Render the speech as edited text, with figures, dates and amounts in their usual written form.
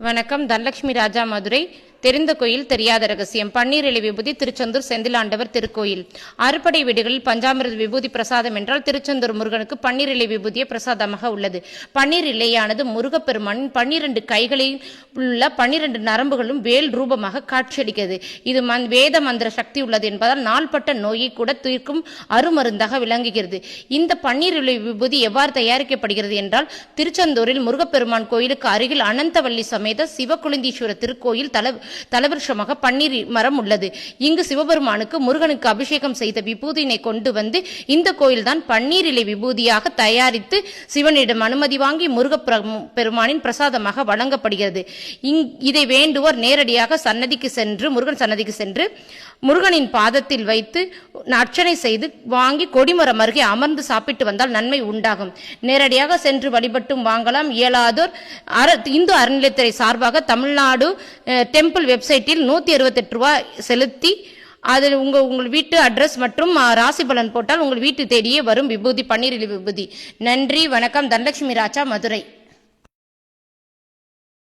வணக்கம். தனலட்சுமி ராஜா, மதுரை. தெரிந்த கோயில் தெரியாத ரகசியம். பன்னீர் இலை விபூதி திருச்செந்தூர் செந்திலாண்டவர் திருக்கோயில். அறுபடை வீடுகளில் பஞ்சாமிர்த விபூதி பிரசாதம் என்றால் திருச்செந்தூர் முருகனுக்கு பன்னீர் இலை விபூதியே பிரசாதமாக உள்ளது. பன்னீர் இலையானது முருகப்பெருமானின் 12 கைகளில் உள்ள 12 நரம்புகளும் வேல் ரூபமாக காட்சியளிக்கிறது. இது வேத மந்திர சக்தி உள்ளது என்பதால் நாள்பட்ட நோயை கூட தீர்க்கும் அருமருந்தாக விளங்குகிறது. இந்த பன்னீர் இலை விபூதி எவ்வாறு தயாரிக்கப்படுகிறது என்றால், திருச்செந்தூரில் முருகப்பெருமான் கோயிலுக்கு அருகில் அனந்தவல்லி சமேத சிவகுலிந்தீஸ்வரர் திருக்கோயில் தலவிருஷமாக பன்னீர் மரம் உள்ளது. இங்கு சிவபெருமானுக்கு முருகனுக்கு அபிஷேகம் செய்த விபூதியினை கொண்டு வந்து இந்த கோயில்தான் பன்னீர் இலை விபூதியாக தயாரித்து சிவனிடம் அனுமதி வாங்கி முருகப்பெருமானின் பிரசாதமாக வழங்கப்படுகிறது. இதை வேண்டுவோர் நேரடியாக முருகன் சன்னதிக்கு சென்று முருகனின் பாதத்தில் வைத்து அர்ச்சனை செய்து வாங்கி கொடிமரம் அருகே அமர்ந்து சாப்பிட்டு வந்தால் நன்மை உண்டாகும். நேரடியாக சென்று வழிபட்டும் வாங்கலாம். இயலாதோர் இந்து அறநிலையத்துறை சார்பாக தமிழ்நாடு டெம்பிள் வெப்சைட்டில் 168 ரூபாய் செலுத்தி அதில் உங்கள் வீட்டு அட்ரஸ் மற்றும் ராசி பலன் போட்டால் உங்கள் வீட்டு தேடியே வரும் விபூதி பன்னீர் இலை விபூதி. நன்றி, வணக்கம். தனலட்சுமி ராஜா, மதுரை.